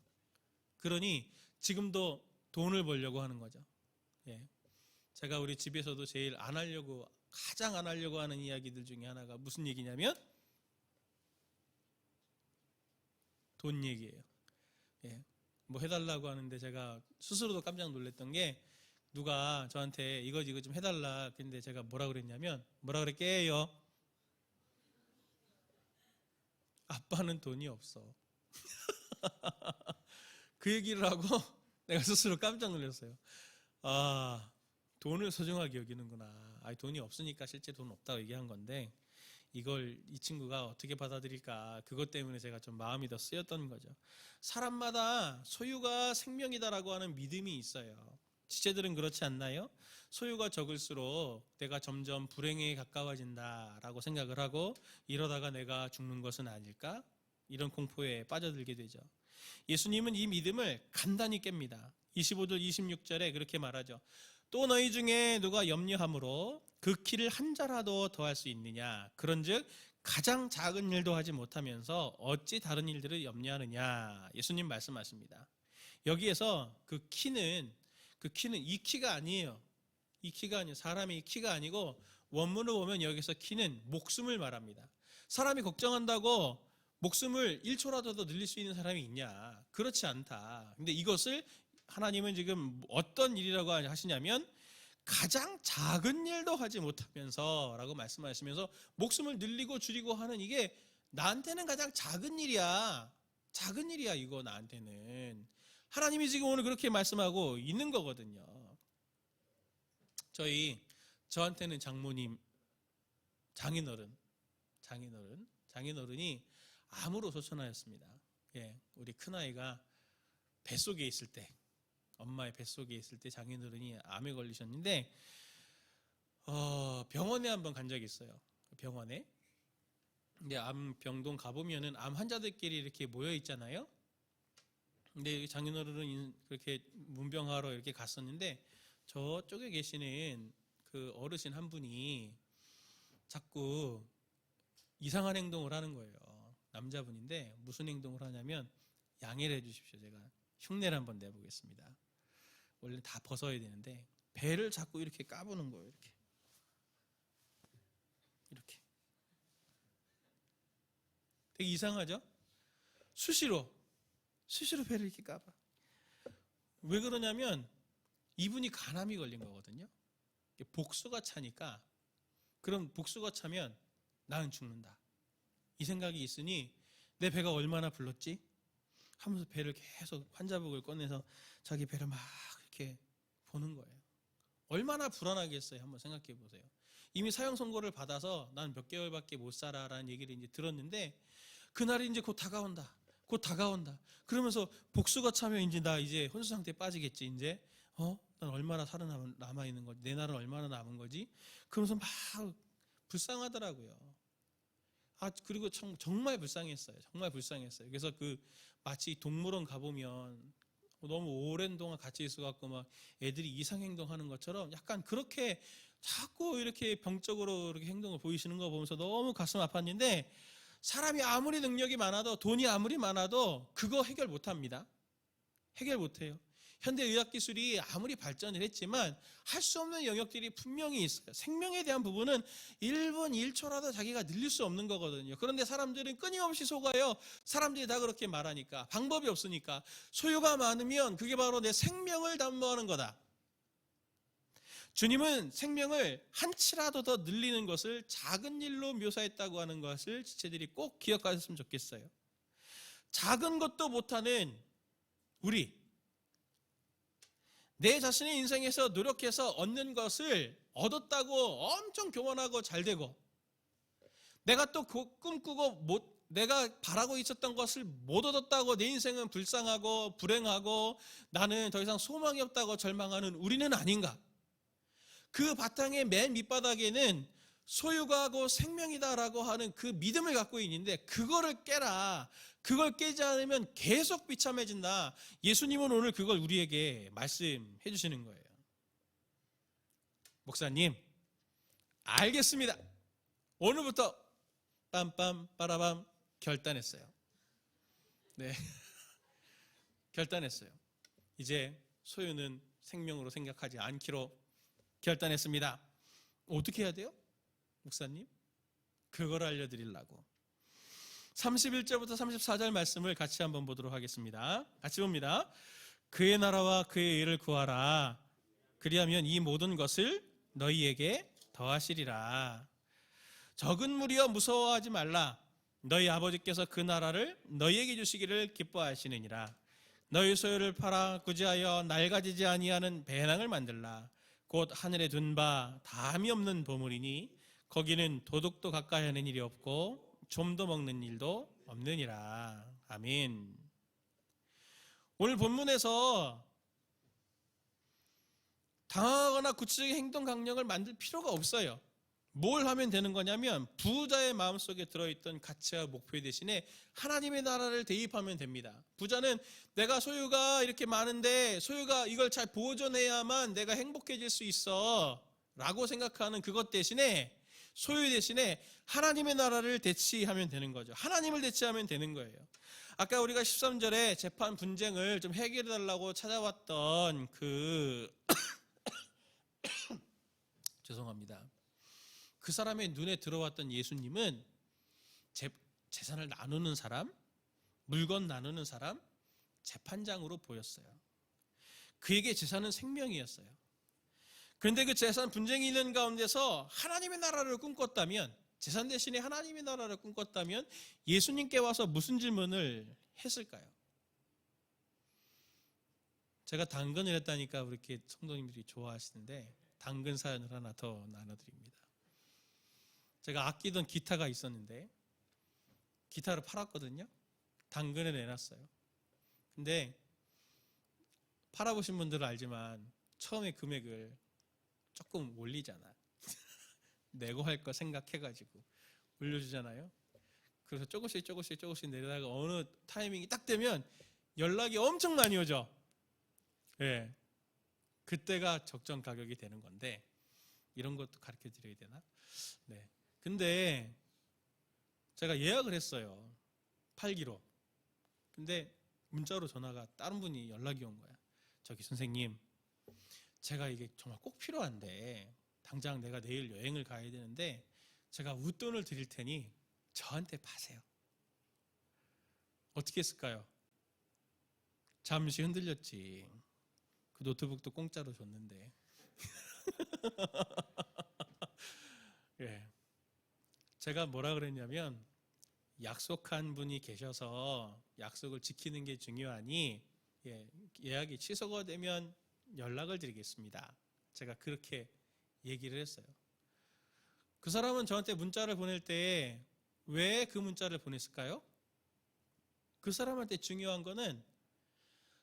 그러니 지금도 돈을 벌려고 하는 거죠. 제가 우리 집에서도 가장 안 하려고 하는 이야기들 중에 하나가 무슨 얘기냐면 돈 얘기예요. 뭐 해달라고 하는데 제가 스스로도 깜짝 놀랐던 게, 누가 저한테 이거 좀 해달라 근데 제가 뭐라 그랬냐면, 뭐라 그랬게요? 아빠는 돈이 없어. 그 얘기를 하고 내가 스스로 깜짝 놀랐어요. 돈을 소중하게 여기는구나. 돈이 없으니까 실제 돈 없다고 얘기한 건데, 이걸 이 친구가 어떻게 받아들일까, 그것 때문에 제가 좀 마음이 더 쓰였던 거죠. 사람마다 소유가 생명이다라고 하는 믿음이 있어요. 지체들은 그렇지 않나요? 소유가 적을수록 내가 점점 불행에 가까워진다라고 생각을 하고, 이러다가 내가 죽는 것은 아닐까? 이런 공포에 빠져들게 되죠. 예수님은 이 믿음을 간단히 깹니다. 25절 26절에 그렇게 말하죠. 또 너희 중에 누가 염려함으로 그 키를 한 자라도 더할 수 있느냐? 그런즉 가장 작은 일도 하지 못하면서 어찌 다른 일들을 염려하느냐? 예수님 말씀하십니다. 여기에서 그 키는 이 키가 아니에요. 이 키가 아니에요. 사람의 키가 아니고, 원문을 보면 여기서 키는 목숨을 말합니다. 사람이 걱정한다고 목숨을 1초라도 더 늘릴 수 있는 사람이 있냐? 그렇지 않다. 근데 이것을 하나님은 지금 어떤 일이라고 하시냐면, 가장 작은 일도 하지 못하면서 라고 말씀하시면서 목숨을 늘리고 줄이고 하는, 이게 나한테는 가장 작은 일이야. 작은 일이야, 이거 나한테는. 하나님이 지금 오늘 그렇게 말씀하고 있는 거거든요. 저한테는 장모님, 장인어른이 암으로 소천하였습니다. 우리 큰아이가 뱃속에 있을 때, 엄마의 뱃속에 있을 때 장인어른이 암에 걸리셨는데, 병원에 한번 간 적이 있어요. 병원에. 근데 암 병동 가보면은 암 환자들끼리 이렇게 모여 있잖아요. 근데 장인어른은 그렇게 문병하러 이렇게 갔었는데 저쪽에 계시는 그 어르신 한 분이 자꾸 이상한 행동을 하는 거예요. 남자분인데 무슨 행동을 하냐면, 양해를 해주십시오. 제가 흉내를 한번 내보겠습니다. 원래 다 벗어야 되는데 배를 자꾸 이렇게 까부는 거예요. 이렇게 되게 이상하죠? 수시로 배를 이렇게 까봐. 왜 그러냐면 이분이 간암이 걸린 거거든요. 복수가 차니까, 그럼 복수가 차면 나는 죽는다, 이 생각이 있으니 내 배가 얼마나 불렀지 하면서 배를 계속, 환자복을 꺼내서 자기 배를 막 이렇게 보는 거예요. 얼마나 불안하겠어요. 한번 생각해 보세요. 이미 사형 선고를 받아서 난 몇 개월밖에 못 살아라는 얘기를 이제 들었는데, 그날이 이제 곧 다가온다. 그러면서 복수가 차면 이제 나 이제 혼수 상태에 빠지겠지. 이제 난 얼마나 살아남아 있는 거지? 내 날은 얼마나 남은 거지? 그러면서 막 불쌍하더라고요. 그리고 정말 불쌍했어요. 그래서 마치 동물원 가보면 너무 오랜 동안 같이 있어갖고 막 애들이 이상 행동하는 것처럼 약간 그렇게 자꾸 이렇게 병적으로 이렇게 행동을 보이시는 거 보면서 너무 가슴 아팠는데, 사람이 아무리 능력이 많아도, 돈이 아무리 많아도 그거 해결 못합니다. 해결 못해요. 현대의학기술이 아무리 발전을 했지만 할 수 없는 영역들이 분명히 있어요. 생명에 대한 부분은 1분 1초라도 자기가 늘릴 수 없는 거거든요. 그런데 사람들은 끊임없이 속아요. 사람들이 다 그렇게 말하니까, 방법이 없으니까. 소유가 많으면 그게 바로 내 생명을 담보하는 거다. 주님은 생명을 한치라도 더 늘리는 것을 작은 일로 묘사했다고 하는 것을 지체들이 꼭 기억하셨으면 좋겠어요. 작은 것도 못하는 우리, 내 자신의 인생에서 노력해서 얻는 것을 얻었다고 엄청 교만하고 잘되고, 내가 또 꿈꾸고 내가 바라고 있었던 것을 못 얻었다고 내 인생은 불쌍하고 불행하고 나는 더 이상 소망이 없다고 절망하는 우리는 아닌가? 그 바탕의 맨 밑바닥에는 소유가 하고 생명이다라고 하는 그 믿음을 갖고 있는데, 그거를 깨라. 그걸 깨지 않으면 계속 비참해진다. 예수님은 오늘 그걸 우리에게 말씀해 주시는 거예요. 목사님, 알겠습니다. 오늘부터 빰빰 빠라밤 결단했어요. 네, 결단했어요. 이제 소유는 생명으로 생각하지 않기로 결단했습니다. 어떻게 해야 돼요? 목사님, 그걸 알려드리려고. 31절부터 34절 말씀을 같이 한번 보도록 하겠습니다. 같이 봅니다. 그의 나라와 그의 의를 구하라. 그리하면 이 모든 것을 너희에게 더하시리라. 적은 무리여 무서워하지 말라. 너희 아버지께서 그 나라를 너희에게 주시기를 기뻐하시느니라. 너희 소유를 팔아 구제하여 낡아지지 아니하는 배낭을 만들라. 곧 하늘에 둔 바 다함이 없는 보물이니 거기는 도둑도 가까이 하는 일이 없고 좀도 먹는 일도 없느니라. 아멘. 오늘 본문에서 당하거나 구체적인 행동 강령을 만들 필요가 없어요. 뭘 하면 되는 거냐면 부자의 마음속에 들어있던 가치와 목표 대신에 하나님의 나라를 대입하면 됩니다. 부자는 내가 소유가 이렇게 많은데 소유가 이걸 잘 보존해야만 내가 행복해질 수 있어 라고 생각하는 그것 대신에, 소유 대신에 하나님의 나라를 대치하면 되는 거죠. 하나님을 대치하면 되는 거예요. 아까 우리가 13절에 재판 분쟁을 좀 해결해 달라고 찾아왔던 죄송합니다. 그 사람의 눈에 들어왔던 예수님은 재산을 나누는 사람, 물건 나누는 사람, 재판장으로 보였어요. 그에게 재산은 생명이었어요. 그런데 그 재산 분쟁이 있는 가운데서 하나님의 나라를 꿈꿨다면, 재산 대신에 하나님의 나라를 꿈꿨다면 예수님께 와서 무슨 질문을 했을까요? 제가 당근을 했다니까 이렇게 성도님들이 좋아하시는데 당근 사연을 하나 더 나눠드립니다. 제가 아끼던 기타가 있었는데 기타를 팔았거든요. 당근에 내놨어요. 근데 팔아보신 분들은 알지만 처음에 금액을 조금 올리잖아. 내고 할 거 생각해가지고 올려주잖아요. 그래서 조금씩 내려다가 어느 타이밍이 딱 되면 연락이 엄청 많이 오죠. 예. 그때가 적정 가격이 되는 건데, 이런 것도 가르쳐 드려야 되나? 네. 근데 제가 예약을 했어요. 팔기로. 근데 문자로 전화가 다른 분이 연락이 온 거야. 저기 선생님, 제가 이게 정말 꼭 필요한데 당장 내가 내일 여행을 가야 되는데 제가 웃돈을 드릴 테니 저한테 파세요. 어떻게 했을까요? 잠시 흔들렸지. 그 노트북도 공짜로 줬는데. 예. 제가 뭐라 그랬냐면, 약속한 분이 계셔서 약속을 지키는 게 중요하니 예약이 취소가 되면 연락을 드리겠습니다. 제가 그렇게 얘기를 했어요. 그 사람은 저한테 문자를 보낼 때 왜 그 문자를 보냈을까요? 그 사람한테 중요한 거는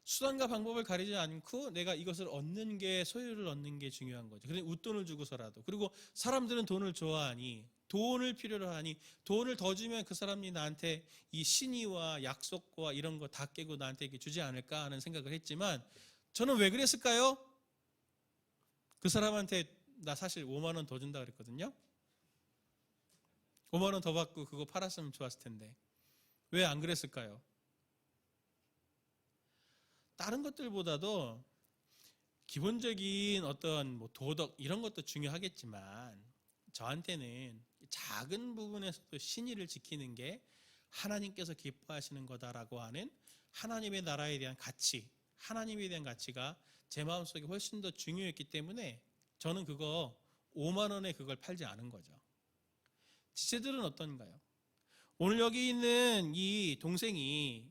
수단과 방법을 가리지 않고 내가 이것을 얻는 게, 소유를 얻는 게 중요한 거죠. 그래서 웃돈을 주고서라도. 그리고 사람들은 돈을 좋아하니, 돈을 필요로 하니, 돈을 더 주면 그 사람이 나한테 이 신의와 약속과 이런 거 다 깨고 나한테 이렇게 주지 않을까 하는 생각을 했지만, 저는 왜 그랬을까요? 그 사람한테 나 사실 5만 원 더 준다 그랬거든요. 5만 원 더 받고 그거 팔았으면 좋았을 텐데 왜 안 그랬을까요? 다른 것들보다도 기본적인 어떤 뭐 도덕 이런 것도 중요하겠지만, 저한테는 작은 부분에서도 신의를 지키는 게 하나님께서 기뻐하시는 거다라고 하는 하나님의 나라에 대한 가치, 하나님에 대한 가치가 제 마음속에 훨씬 더 중요했기 때문에 저는 그거 5만 원에 그걸 팔지 않은 거죠. 지체들은 어떤가요? 오늘 여기 있는 이 동생이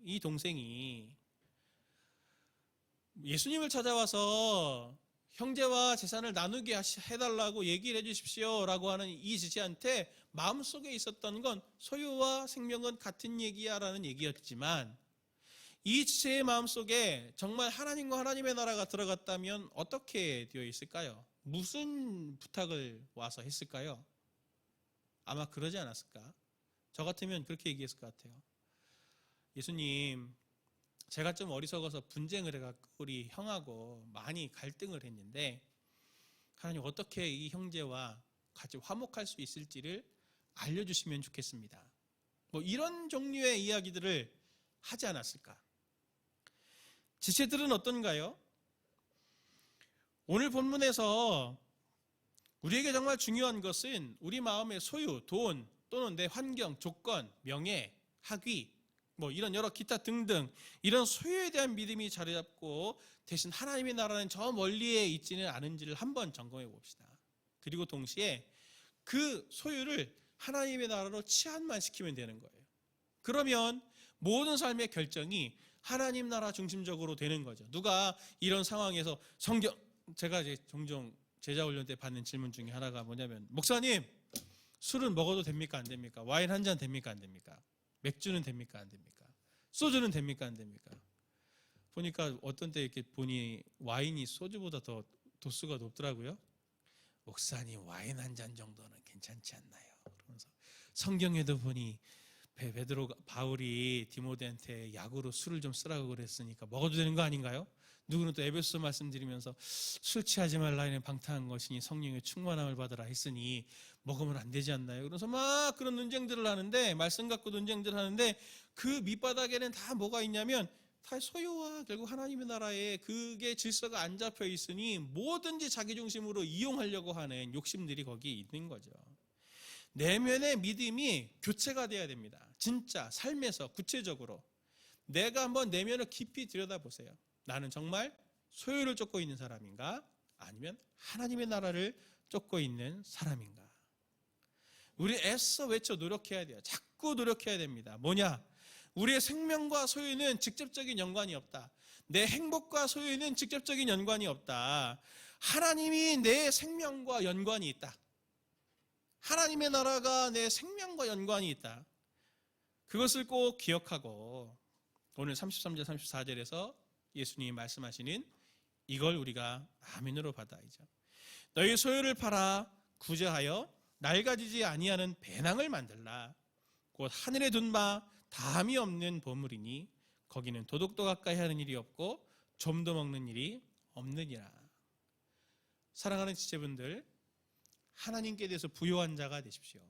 예수님을 찾아와서 형제와 재산을 나누게 해달라고 얘기를 해주십시오 라고 하는 이 지체한테 마음속에 있었던 건 소유와 생명은 같은 얘기야 라는 얘기였지만, 이 지체의 마음속에 정말 하나님과 하나님의 나라가 들어갔다면 어떻게 되어 있을까요? 무슨 부탁을 와서 했을까요? 아마 그러지 않았을까? 저 같으면 그렇게 얘기했을 것 같아요. 예수님, 제가 좀 어리석어서 분쟁을 해갖고 우리 형하고 많이 갈등을 했는데, 하나님 어떻게 이 형제와 같이 화목할 수 있을지를 알려주시면 좋겠습니다. 뭐 이런 종류의 이야기들을 하지 않았을까? 지체들은 어떤가요? 오늘 본문에서 우리에게 정말 중요한 것은 우리 마음의 소유, 돈 또는 내 환경, 조건, 명예, 학위, 뭐 이런 여러 기타 등등 이런 소유에 대한 믿음이 자리 잡고, 대신 하나님의 나라는 저 멀리에 있지는 않은지를 한번 점검해 봅시다. 그리고 동시에 그 소유를 하나님의 나라로 치환만 시키면 되는 거예요. 그러면 모든 삶의 결정이 하나님 나라 중심적으로 되는 거죠. 누가 이런 상황에서 제가 이제 종종 제자 훈련 때 받는 질문 중에 하나가 뭐냐면, 목사님, 술은 먹어도 됩니까? 안 됩니까? 와인 한 잔 됩니까? 안 됩니까? 맥주는 됩니까? 안 됩니까? 소주는 됩니까? 안 됩니까? 보니까 어떤 때 이렇게 보니 와인이 소주보다 더 도수가 높더라고요. 목사님, 와인 한 잔 정도는 괜찮지 않나요? 그러면서 성경에도 보니 바울이 디모데한테 약으로 술을 좀 쓰라고 그랬으니까 먹어도 되는 거 아닌가요? 누구는 또 에베소 말씀드리면서 술 취하지 말라 이는 방탕한 것이니 성령의 충만함을 받으라 했으니 먹으면 안 되지 않나요? 그래서 막 그런 논쟁들을 하는데, 말씀 갖고 논쟁들을 하는데, 그 밑바닥에는 다 뭐가 있냐면 다 소유와 결국 하나님의 나라에 그게 질서가 안 잡혀 있으니 뭐든지 자기 중심으로 이용하려고 하는 욕심들이 거기에 있는 거죠. 내면의 믿음이 교체가 돼야 됩니다. 진짜 삶에서 구체적으로 내가 한번 내면을 깊이 들여다보세요. 나는 정말 소유를 쫓고 있는 사람인가? 아니면 하나님의 나라를 쫓고 있는 사람인가? 우리 애써 외쳐 노력해야 돼요. 자꾸 노력해야 됩니다. 뭐냐? 우리의 생명과 소유는 직접적인 연관이 없다. 내 행복과 소유는 직접적인 연관이 없다. 하나님이 내 생명과 연관이 있다. 하나님의 나라가 내 생명과 연관이 있다. 그것을 꼭 기억하고 오늘 33절 34절에서 예수님이 말씀하시는 이걸 우리가 아멘으로 받아야죠. 너희 소유를 팔아 구제하여 낡아지지 아니하는 배낭을 만들라. 곧 하늘에 둔 바 다함이 없는 보물이니 거기는 도둑도 가까이 하는 일이 없고 좀도 먹는 일이 없느니라. 사랑하는 지체분들, 하나님께 대해서 부요한 자가 되십시오.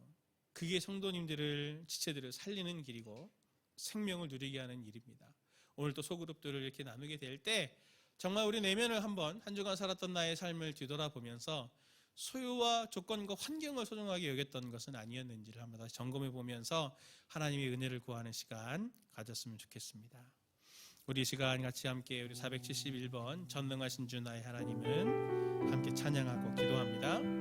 그게 성도님들을, 지체들을 살리는 길이고 생명을 누리게 하는 일입니다. 오늘 또 소그룹들을 이렇게 나누게 될 때 정말 우리 내면을 한번 한 주간 살았던 나의 삶을 뒤돌아보면서 소유와 조건과 환경을 소중하게 여겼던 것은 아니었는지를 한번 다시 점검해 보면서 하나님의 은혜를 구하는 시간 가졌으면 좋겠습니다. 우리 이 시간 같이 함께 우리 471번 전능하신 주 나의 하나님은 함께 찬양하고 기도합니다.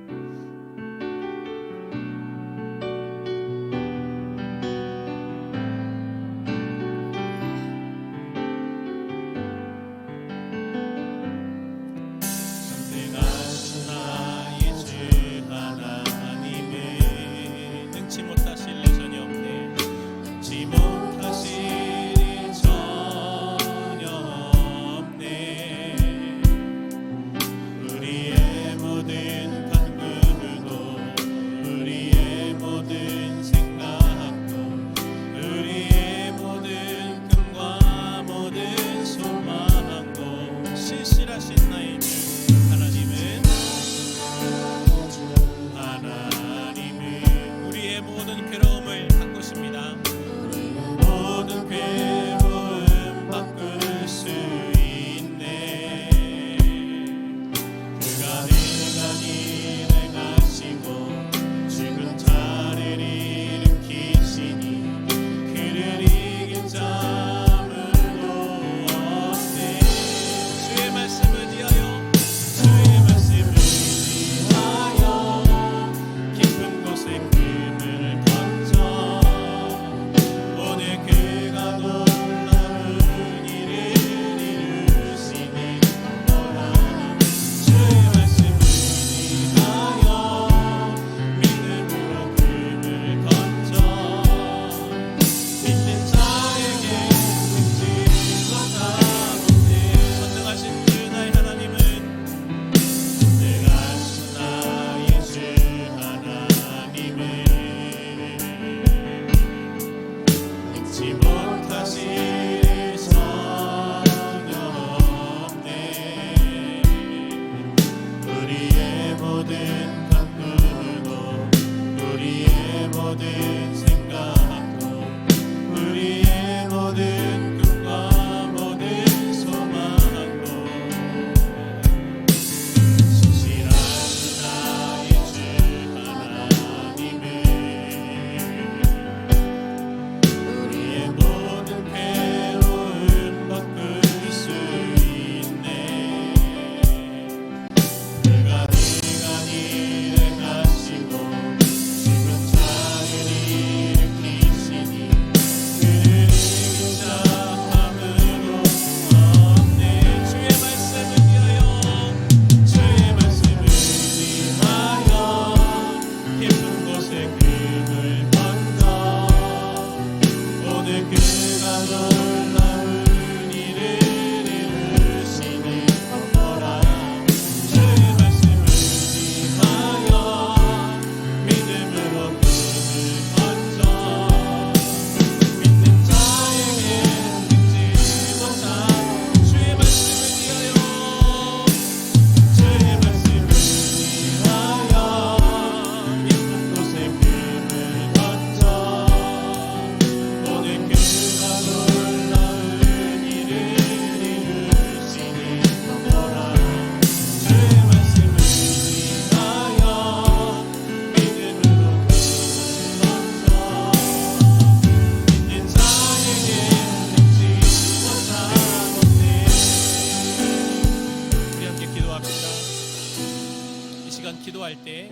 기도할 때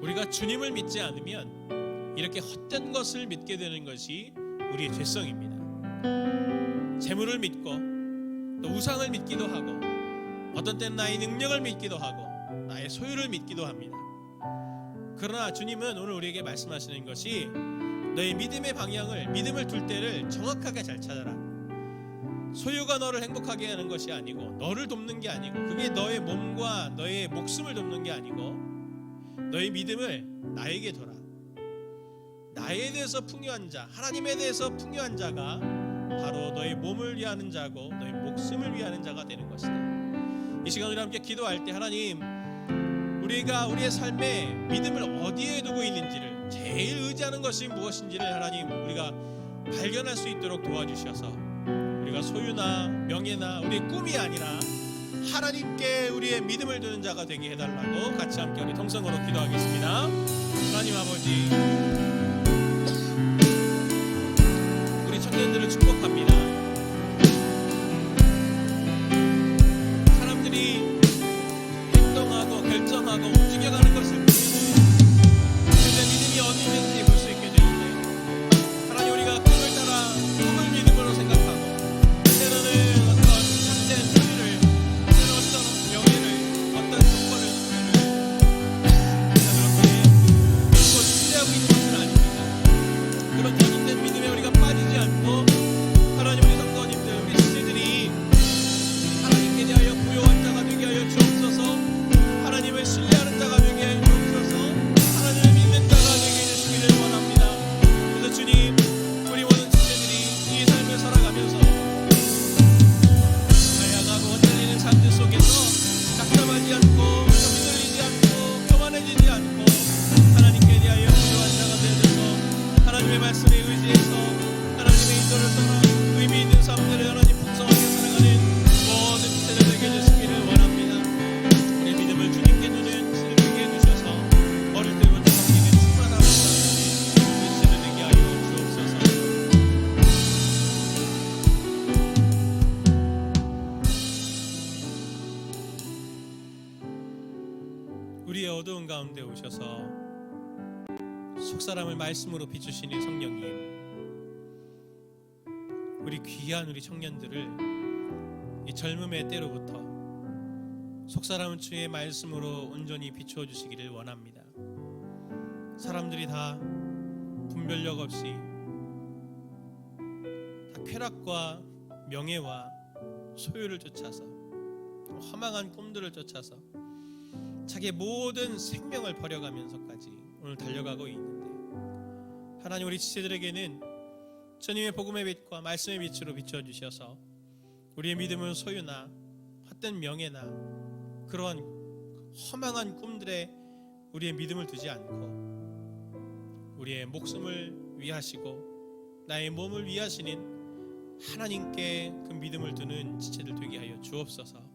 우리가 주님을 믿지 않으면 이렇게 헛된 것을 믿게 되는 것이 우리의 죄성입니다. 재물을 믿고 또 우상을 믿기도 하고 어떤 때는 나의 능력을 믿기도 하고 나의 소유를 믿기도 합니다. 그러나 주님은 오늘 우리에게 말씀하시는 것이 너의 믿음의 방향을, 믿음을 둘 때를 정확하게 잘 찾아라. 소유가 너를 행복하게 하는 것이 아니고, 너를 돕는 게 아니고, 그게 너의 몸과 너의 목숨을 돕는 게 아니고, 너희 믿음을 나에게 둬라. 나에 대해서 풍요한 자, 하나님에 대해서 풍요한 자가 바로 너희 몸을 위하는 자고 너희 목숨을 위하는 자가 되는 것이다. 이 시간 우리 함께 기도할 때 하나님, 우리가 우리의 삶에 믿음을 어디에 두고 있는지를, 제일 의지하는 것이 무엇인지를 하나님 우리가 발견할 수 있도록 도와주셔서 우리가 소유나 명예나 우리의 꿈이 아니라 하나님께 우리의 믿음을 두는 자가 되게 해달라고 같이 함께 우리 통성으로 기도하겠습니다. 하나님 아버지, 우리 청년들을 축복합니다. 사람들이 행동하고 결정하고 움직여가는 것을 보면 그들의 믿음이 어디 있는지 볼 수 있게 되는데, 하나님 우리가 꿈을 따라 꿈을 믿음으로 생각하고 때로는 어떤 참된 소리를, 때로는 어떤 명예를, 어떤 조건을 그렇게 믿고 신뢰하고 있는 것은 아닙니다. 그런 거짓된 믿음에 우리가 빠지지 않고 하나님, 우리 성도님들, 우리 시들이 하나님께 대하여 부요한 자가 되게 하여 주옵소서. 하나님을 신뢰하는 자가 되게 하여 주옵소서. 하나님을 믿는 자가 되게 해주시기를 원합니다. 그래서 주님, 우리 모든 지체들이 이 삶을 살아가면서 다양하고 흔들리는 삶들 속에서 낙담하지 않고 흔들리지 않고 교만해지지 않고 하나님께 대하여 부요한 자가 되어서 하나님의 말씀에 의지해서 하나님의 인도를 따라 의미 있는 삶들을 하나님 풍성하게 살아가는 모든 지체들 되게 해주시기를 원합니다. 우리 믿음을 주님께 두는 지체들 되게 해주셔서 어릴 때부터 섬기는 충만함을 받는 우리 지체들 되게 하여 주옵소서. 우리의 어두운 가운데 오셔서 속사람을 말씀으로 비추시는 성령님, 우리 귀한 우리 청년들을 이 젊음의 때로부터 속사람은 주의 말씀으로 온전히 비추어 주시기를 원합니다. 사람들이 다 분별력 없이 다 쾌락과 명예와 소유를 쫓아서 허망한 꿈들을 쫓아서 자기의 모든 생명을 버려가면서까지 오늘 달려가고 있는데, 하나님 우리 지체들에게는 주님의 복음의 빛과 말씀의 빛으로 비추어 주셔서 우리의 믿음은 소유나 헛된 명예나 그러한 허망한 꿈들에 우리의 믿음을 두지 않고 우리의 목숨을 위하시고 나의 몸을 위하시는 하나님께 그 믿음을 두는 지체들 되게 하여 주옵소서.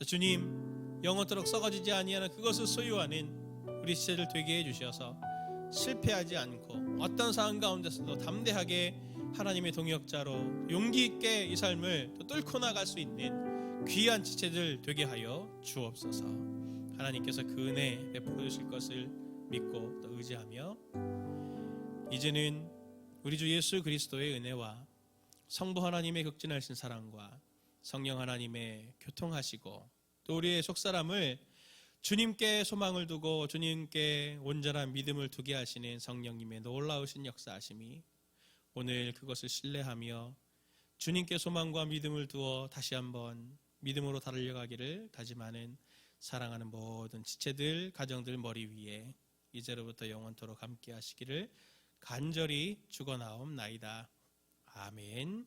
주님, 영원토록 썩어지지 아니하는 그것을 소유하는 우리 지체들 되게 해주셔서 실패하지 않고 어떤 상황 가운데서도 담대하게 하나님의 동역자로 용기 있게 이 삶을 또 뚫고 나갈 수 있는 귀한 지체들 되게 하여 주옵소서. 하나님께서 그 은혜 베풀어 주실 것을 믿고 또 의지하며, 이제는 우리 주 예수 그리스도의 은혜와 성부 하나님의 극진하신 사랑과 성령 하나님의 교통하시고 또 우리의 속사람을 주님께 소망을 두고 주님께 온전한 믿음을 두게 하시는 성령님의 놀라우신 역사하심이 오늘 그것을 신뢰하며 주님께 소망과 믿음을 두어 다시 한번 믿음으로 달려가기를 다짐하는 사랑하는 모든 지체들, 가정들 머리 위에 이제로부터 영원토록 함께 하시기를 간절히 축원하옵나이다. 아멘.